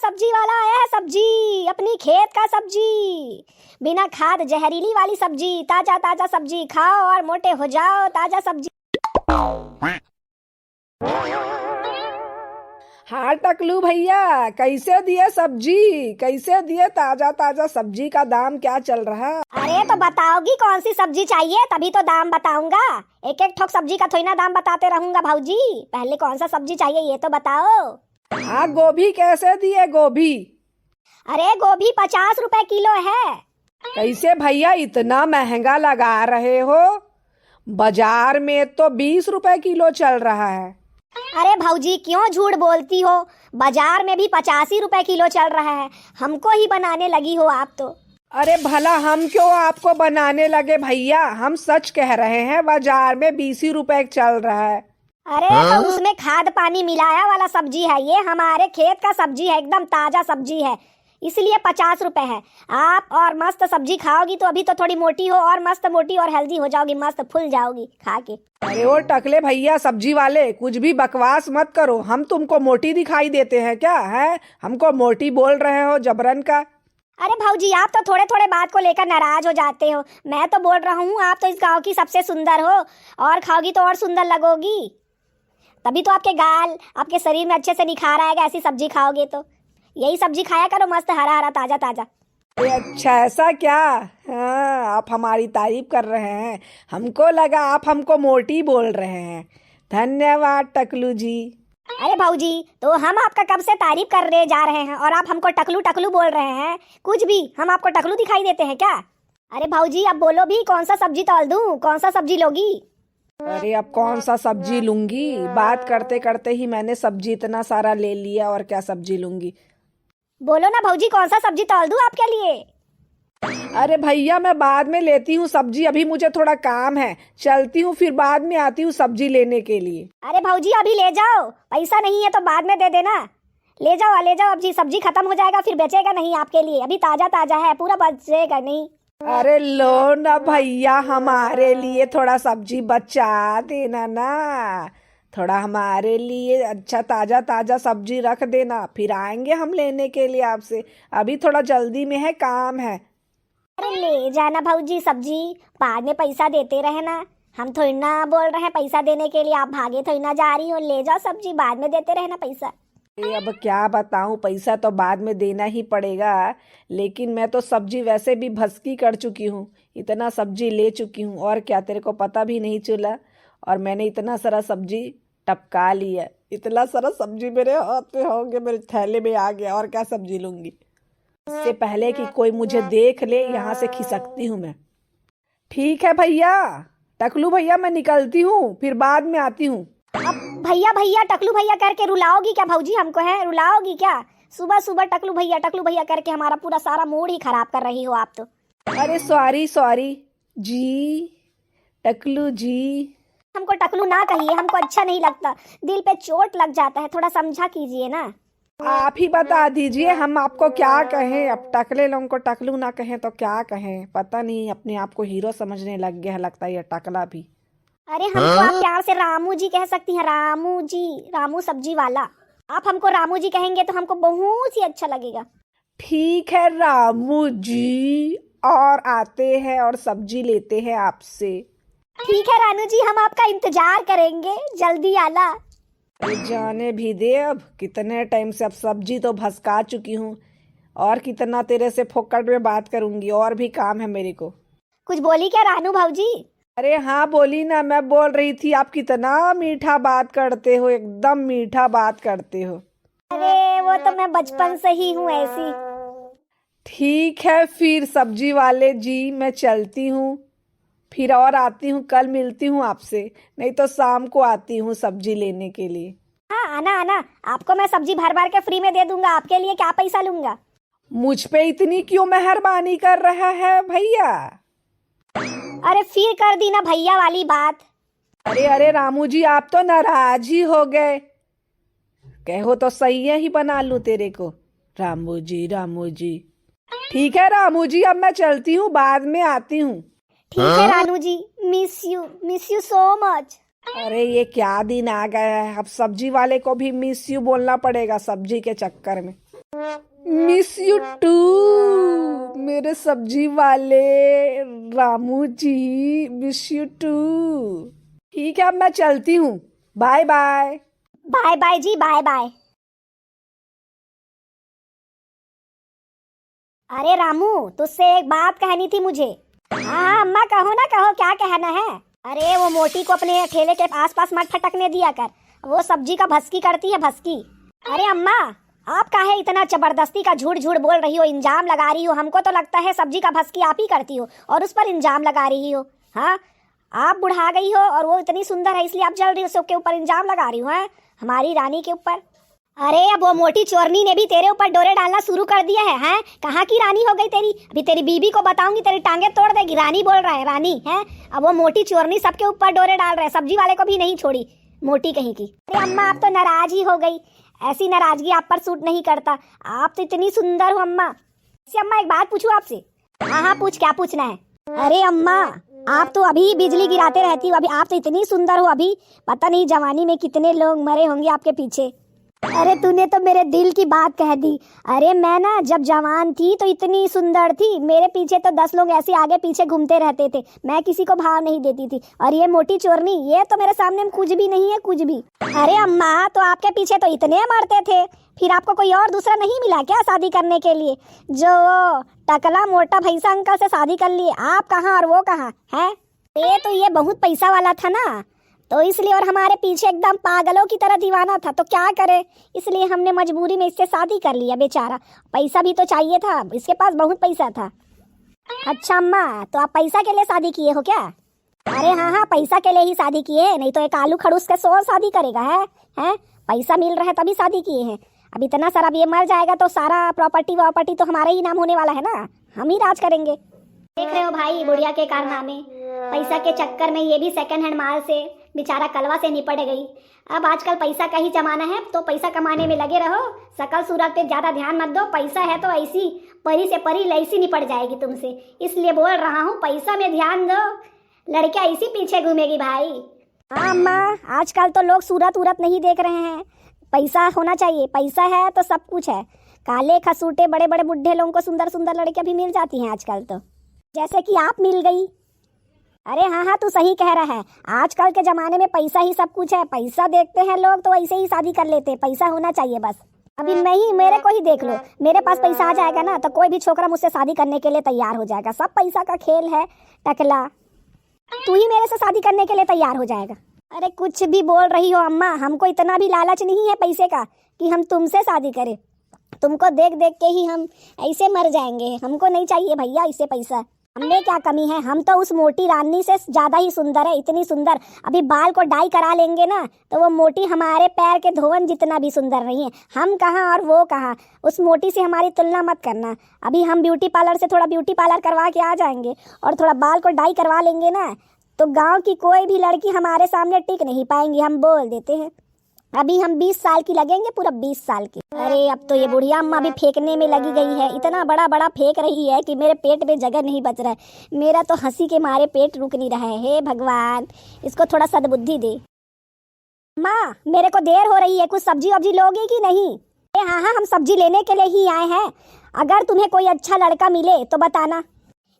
सब्जी वाला आया है सब्जी, अपनी खेत का सब्जी, बिना खाद जहरीली वाली सब्जी, ताजा ताजा सब्जी खाओ और मोटे हो जाओ। ताजा सब्जी। हाँ टकलू भैया, कैसे दिए सब्जी, कैसे दिए ताजा ताजा सब्जी का दाम क्या चल रहा? अरे तो बताओगी कौन सी सब्जी चाहिए, तभी तो दाम बताऊंगा। एक एक ठोक सब्जी का थोड़ी ना दाम बताते रहूंगा भाऊजी। पहले कौन सा सब्जी चाहिए ये तो बताओ। हाँ गोभी कैसे दिए गोभी? अरे गोभी 50 रुपए किलो है। कैसे भैया इतना महंगा लगा रहे हो? बाजार में तो 20 रुपए किलो चल रहा है। अरे भाऊजी क्यों झूठ बोलती हो, बाजार में भी 85 रुपए किलो चल रहा है। हमको ही बनाने लगी हो आप तो। अरे भला हम क्यों आपको बनाने लगे भैया, हम सच कह रहे हैं, बाजार में 20 रुपए चल रहा है। अरे तो उसमें खाद पानी मिलाया वाला सब्जी है, ये हमारे खेत का सब्जी है, एकदम ताजा सब्जी है, इसलिए 50 रुपए है। आप और मस्त सब्जी खाओगी तो अभी तो थोड़ी मोटी हो, और मस्त मोटी और हेल्दी हो जाओगी, मस्त फुल जाओगी खा के। अरे वो टकले भैया सब्जी वाले, कुछ भी बकवास मत करो। हम तुमको मोटी दिखाई देते हैं क्या? है हमको मोटी बोल रहे हो जबरन का? अरे भाऊजी आप तो थोड़े थोड़े बात को लेकर नाराज हो जाते हो। मैं तो बोल रहा हूँ आप तो इस गांव की सबसे सुंदर हो, और खाओगी तो और सुंदर लगोगी। तभी तो आपके गाल, आपके शरीर में अच्छे से निखार आएगा, ऐसी सब्जी खाओगे तो। यही सब्जी खाया करो, मस्त हरा हरा ताजा ताजा। अच्छा ऐसा क्या? हाँ आप हमारी तारीफ कर रहे हैं, हमको लगा आप हमको मोटी बोल रहे हैं। धन्यवाद टकलू जी। अरे भाऊजी तो हम आपका कब से तारीफ कर रहे जा रहे हैं और आप हमको टकलू टकलू बोल रहे हैं? कुछ भी, हम आपको टकलू दिखाई देते हैं क्या? अरे भाऊजी अब बोलो भी, कौन सा सब्जी तौल दूं, कौन सा सब्जी लोगी? अरे अब कौन सा सब्जी लूंगी, बात करते करते ही मैंने सब्जी इतना सारा ले लिया, और क्या सब्जी लूंगी? बोलो ना भाऊजी, कौन सा सब्जी तौल दूं आपके लिए? अरे भैया मैं बाद में लेती हूँ सब्जी, अभी मुझे थोड़ा काम है, चलती हूँ, फिर बाद में आती हूँ सब्जी लेने के लिए। अरे भाऊजी अभी ले जाओ, पैसा नहीं है तो बाद में दे देना। ले जाओ ले जाओ, अब जी सब्जी खत्म हो जाएगा फिर बेचेगा नहीं आपके लिए, अभी ताजा ताजा है, पूरा बचेगा नहीं। अरे लो ना भैया, हमारे लिए थोड़ा सब्जी बचा देना ना, थोड़ा हमारे लिए अच्छा ताजा ताजा सब्जी रख देना, फिर आएंगे हम लेने के लिए आपसे। अभी थोड़ा जल्दी में है, काम है। अरे ले जाना भाऊजी सब्जी, बाद में पैसा देते रहना। हम थोड़ी ना बोल रहे हैं पैसा देने के लिए, आप भागे थोड़ी ना जा रही हो। ले जाओ सब्जी, बाद में देते रहना पैसा। अब क्या बताऊं, पैसा तो बाद में देना ही पड़ेगा, लेकिन मैं तो सब्जी वैसे भी भस्की कर चुकी हूँ, इतना सब्जी ले चुकी हूँ, और क्या तेरे को पता भी नहीं चला, और मैंने इतना सारा सब्जी टपका लिया। इतना सारा सब्जी मेरे हाथ में होंगे, मेरे थैले में आ गया, और क्या सब्जी लूंगी? इससे पहले कि कोई मुझे देख ले, यहाँ से खिसकती हूँ मैं। ठीक है भैया, टकलू भैया मैं निकलती हूँ, फिर बाद में आती हूँ। अब भैया भैया टकलू भैया करके रुलाओगी क्या भाऊजी हमको? है रुलाओगी क्या? सुबह सुबह टकलू भैया करके हमारा पूरा सारा मूड ही खराब कर रही हो आप तो। अरे सॉरी सॉरी जी, टकलू जी। हमको टकलू ना कहिए, हमको अच्छा नहीं लगता, दिल पे चोट लग जाता है, थोड़ा समझा कीजिए ना। आप ही बता दीजिए हम आपको क्या कहें, अब टकले लोगों को टकलू ना कहें तो क्या कहें? पता नहीं, अपने आप को हीरो समझने लग गया है लगता है ये टकला भी। अरे हमको आप प्यार से रामू जी कह सकती हैं, रामू जी, रामू सब्जी वाला। आप हमको रामू जी कहेंगे तो हमको बहुत ही अच्छा लगेगा। ठीक है रामू जी, और आते हैं और सब्जी लेते हैं आपसे। ठीक है रानू जी, हम आपका इंतजार करेंगे, जल्दी आना। जाने भी दे, अब कितने टाइम से, अब सब्जी तो भसका चुकी हूँ, और कितना तेरे से फोकट में बात करूंगी, और भी काम है मेरे को। कुछ बोली क्या रानू भाऊजी? अरे हाँ बोली ना, मैं बोल रही थी आप कितना मीठा बात करते हो, एकदम मीठा बात करते हो। अरे वो तो मैं बचपन से ही हूँ ऐसी। ठीक है फिर सब्जी वाले जी, मैं चलती हूँ, फिर और आती हूँ, कल मिलती हूँ आपसे, नहीं तो शाम को आती हूँ सब्जी लेने के लिए। हाँ आना आना, आपको मैं सब्जी भर भर के फ्री में दे दूंगा, आपके लिए क्या पैसा लूंगा। मुझ पे इतनी क्यों मेहरबानी कर रहा है भैया? अरे फिर कर दी ना भैया वाली बात। अरे अरे रामू जी, आप तो नाराज ही हो गए, कहो तो सही ही बना लूं तेरे को। रामू जी रामू जी। ठीक है रामू जी, अब मैं चलती हूँ, बाद में आती हूँ। ठीक है रानू जी, मिस यू सो मच। अरे ये क्या दिन आ गया है, अब सब्जी वाले को भी मिस यू बोलना पड़ेगा सब्जी के चक्कर में। मिस यू टू मेरे सब्जी वाले Ramu ji, miss you too. ठीक है, अब मैं चलती हूँ। Bye bye. बाय बाय जी, बाय बाय। अरे रामू, तुझसे एक बात कहनी थी मुझे। हाँ अम्मा, कहो ना, कहो, क्या कहना है। अरे वो मोटी को अपने ठेले के आसपास मत फटकने दिया कर, वो सब्जी का भस्की करती है, भस्की। अरे अम्मा, आप काहे इतना जबरदस्ती का झूठ झूठ बोल रही हो, इंजाम लगा रही हो। हमको तो लगता है सब्जी का भस्की आप ही करती हो और उस पर इंजाम लगा रही हो। हाँ, आप बुढ़ा गई हो और वो इतनी सुंदर है इसलिए आप जल रही हो, उसके ऊपर इंजाम लगा रही हो, है हमारी रानी के ऊपर। अरे अब वो मोटी चोरनी ने भी तेरे ऊपर डोरे डालना शुरू कर दिया है। हैं, कहाँ की रानी हो गई तेरी? अभी तेरी बीबी को बताऊंगी, तेरी टांगे तोड़ देगी। रानी बोल रहा है, रानी है। अब वो मोटी चोरनी सबके ऊपर डोरे डाल रहा है, सब्जी वाले को भी नहीं छोड़ी, मोटी कहीं की। अरे अम्मा, आप तो नाराज ही हो गई। ऐसी नाराजगी आप पर सूट नहीं करता, आप तो इतनी सुंदर हो अम्मा। ऐसे अम्मा, एक बात पूछूं आपसे? हाँ हाँ, पूछ, क्या पूछना है? अरे अम्मा, आप तो अभी बिजली गिराते रहती हो, अभी आप तो इतनी सुंदर हो, अभी पता नहीं जवानी में कितने लोग मरे होंगे आपके पीछे। अरे तूने तो मेरे दिल की बात कह दी। अरे मैं ना जब जवान थी तो इतनी सुंदर थी, मेरे पीछे तो 10 लोग ऐसे आगे पीछे घूमते रहते थे, मैं किसी को भाव नहीं देती थी। और ये मोटी चोरनी, ये तो मेरे सामने कुछ भी नहीं है, कुछ भी। अरे अम्मा, तो आपके पीछे तो इतने मरते थे, फिर आपको कोई और दूसरा नहीं मिला क्या शादी करने के लिए? जो टकला मोटा भैंसा अंकल से शादी कर लिए, आप कहाँ और वो कहाँ है? ये बहुत पैसा वाला था ना, तो इसलिए, और हमारे पीछे एकदम पागलों की तरह दीवाना था, तो क्या करे, इसलिए हमने मजबूरी में इससे शादी कर लिया। बेचारा, पैसा भी तो चाहिए था, इसके पास बहुत पैसा था। अच्छा अम्मा, तो आप पैसा के लिए शादी किए हो क्या? अरे हाँ हाँ, पैसा के लिए ही शादी किए, नहीं तो एक आलू खड़ूस के 100 शादी करेगा है? पैसा मिल रहा है तभी शादी किए हैं। अब इतना सारा, अब ये मर जाएगा तो सारा प्रॉपर्टी तो हमारे ही नाम होने वाला है ना, हम ही राज करेंगे। देख रहे हो भाई, बुढ़िया के कारनामे, पैसा के चक्कर में ये भी सेकंड हैंड माल से बेचारा कलवा से निपट गई। अब आजकल पैसा का ही जमाना है, तो पैसा कमाने में लगे रहो, शकल सूरत पे ज्यादा ध्यान मत दो। पैसा है तो ऐसी परी से परी लैसी निपट जाएगी तुमसे, इसलिए बोल रहा हूँ पैसा में ध्यान दो, लड़कियां इसी पीछे घूमेगी भाई। हाँ अम्मा, आजकल तो लोग सूरत उरत नहीं देख रहे हैं, पैसा होना चाहिए, पैसा है तो सब कुछ है। काले खसूटे बड़े बड़े बुढ़े लोगों को सुंदर सुंदर लड़कियां भी मिल जाती हैं आजकल, तो जैसे कि आप मिल गई। अरे हाँ हाँ, तू सही कह रहा है, आजकल के जमाने में पैसा ही सब कुछ है, पैसा देखते हैं लोग तो ऐसे ही शादी कर लेते, पैसा होना चाहिए बस। अभी मेरे को ही देख लो, मेरे पास पैसा आ जाएगा ना तो कोई भी छोकरा मुझसे शादी करने के लिए तैयार हो जाएगा। सब पैसा का खेल है टकला, तू ही मेरे से शादी करने के लिए तैयार हो जाएगा। अरे कुछ भी बोल रही हो अम्मा, हमको इतना भी लालच नहीं है पैसे का कि हम तुमसे शादी करें। तुमको देख देख के ही हम ऐसे मर जाएंगे, हमको नहीं चाहिए भैया इससे पैसा। हमने क्या कमी है, हम तो उस मोटी रानी से ज्यादा ही सुंदर है, इतनी सुंदर। अभी बाल को डाई करा लेंगे ना तो वो मोटी हमारे पैर के धोवन जितना भी सुंदर नहीं है। हम कहाँ और वो कहाँ, उस मोटी से हमारी तुलना मत करना। अभी हम ब्यूटी पार्लर से थोड़ा ब्यूटी पार्लर करवा के आ जाएंगे और थोड़ा बाल को डाई करवा लेंगे ना, तो गांव की कोई भी लड़की हमारे सामने टिक नहीं पाएंगी, हम बोल देते हैं। अभी हम 20 साल की लगेंगे, पूरा 20 साल की। अरे अब तो ये बुढ़िया अम्मा भी फेंकने में लगी गई है, इतना बड़ा बड़ा फेंक रही है कि मेरे पेट में जगह नहीं बच रहा है। मेरा तो हंसी के मारे पेट रुक नहीं रहा है। हे भगवान, इसको थोड़ा सद्बुद्धि दे। माँ, मेरे को देर हो रही है, कुछ सब्जी वब्जी लोगी कि नहीं? अरे हाँ हाँ, हम सब्जी लेने के लिए ही आए हैं। अगर तुम्हें कोई अच्छा लड़का मिले तो बताना।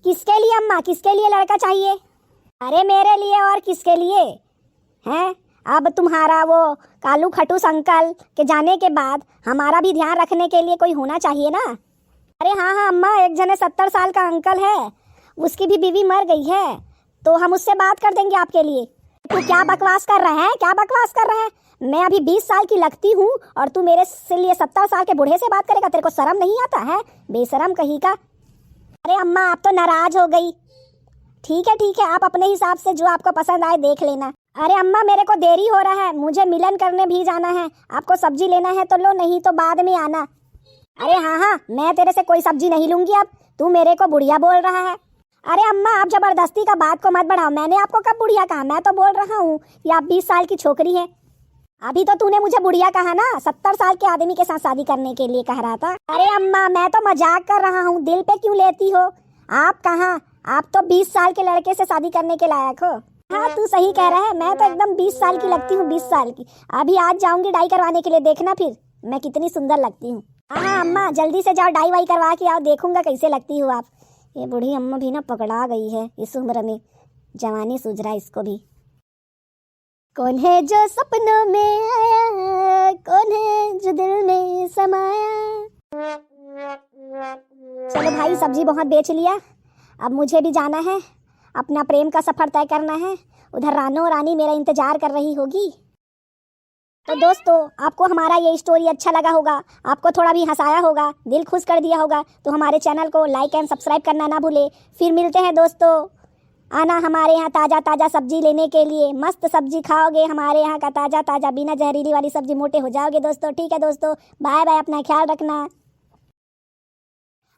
किसके लिए अम्मा, किसके लिए लड़का चाहिए? अरे मेरे लिए, और किसके लिए हैं? अब तुम्हारा वो कालू खटूस अंकल के जाने के बाद हमारा भी ध्यान रखने के लिए कोई होना चाहिए ना। अरे हाँ हाँ अम्मा, एक जने 70 साल का अंकल है, उसकी भी बीवी मर गई है, तो हम उससे बात कर देंगे आपके लिए। तू क्या बकवास कर रहा है, क्या बकवास कर रहा है? मैं अभी 20 साल की लगती हूँ और तू मेरे से लिए 70 साल के बूढ़े से बात करेगा? तेरे को शर्म नहीं आता है, बेशरम कहीं का। अरे अम्मा, आप तो नाराज हो गई। ठीक है, आप अपने हिसाब से जो आपको पसंद आए देख लेना। अरे अम्मा, मेरे को देरी हो रहा है, मुझे मिलन करने भी जाना है। आपको सब्जी लेना है तो लो, नहीं तो बाद में आना। अरे हाँ, मैं तेरे से कोई सब्जी नहीं लूंगी अब, तू मेरे को बुढ़िया बोल रहा है। अरे अम्मा, आप जबरदस्ती का बात को मत बढ़ाओ, मैंने आपको कब बुढ़िया कहा? मैं तो बोल रहा हूँ कि आप 20 साल की छोकरी है। अभी तो तूने मुझे बुढ़िया कहा ना, 70 साल के आदमी के साथ शादी करने के लिए कह रहा था। अरे अम्मा, मैं तो मजाक कर रहा हूँ, दिल पे क्यों लेती हो? आप कहाँ, आप तो 20 साल के लड़के से शादी करने के लायक हो। हाँ, तू सही कह रहा है, मैं तो एकदम 20 साल की लगती हूँ, 20 साल की। अभी आज जाऊंगी डाई करवाने के लिए, देखना फिर मैं कितनी सुंदर लगती हूँ। हाँ अम्मा, जल्दी से जाओ डाई वाई करवा के आओ, देखूंगा कैसे लगती हो आप। ये बूढ़ी अम्मा भी ना पकड़ा गई है इस उम्र में, जवानी सूझ रहा है इसको भी। कौन है जो सपनों में आया, कौन है जो दिल में समाया। चलो भाई, सब्जी बहुत बेच लिया, अब मुझे भी जाना है, अपना प्रेम का सफर तय करना है। उधर रानो रानी मेरा इंतजार कर रही होगी। तो दोस्तों, आपको हमारा ये स्टोरी अच्छा लगा होगा, आपको थोड़ा भी हंसाया होगा, दिल खुश कर दिया होगा, तो हमारे चैनल को लाइक एंड सब्सक्राइब करना ना भूले। फिर मिलते हैं दोस्तों, आना हमारे यहाँ ताज़ा ताज़ा सब्जी लेने के लिए। मस्त सब्जी खाओगे हमारे यहाँ का ताज़ा ताज़ा, बिना जहरीली वाली सब्जी, मोटे हो जाओगे दोस्तों। ठीक है दोस्तों, बाय बाय, अपना ख्याल रखना।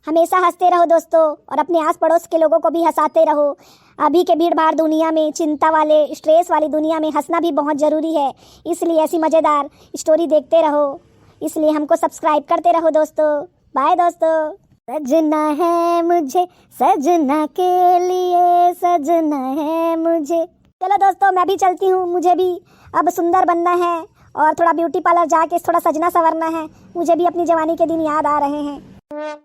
हमेशा हंसते रहो दोस्तों, और अपने आस पड़ोस के लोगों को भी हंसाते रहो। अभी के भीड़ भाड़ दुनिया में, चिंता वाले, स्ट्रेस वाली दुनिया में हंसना भी बहुत ज़रूरी है। इसलिए ऐसी मज़ेदार स्टोरी देखते रहो, इसलिए हमको सब्सक्राइब करते रहो दोस्तों। बाय दोस्तों। सजना है मुझे, सजना के लिए सजना है मुझे। चलो दोस्तों, मैं भी चलती हूँ, मुझे भी अब सुंदर बनना है और थोड़ा ब्यूटी पार्लर जाके थोड़ा सजना संवरना है। मुझे भी अपनी जवानी के दिन याद आ रहे हैं।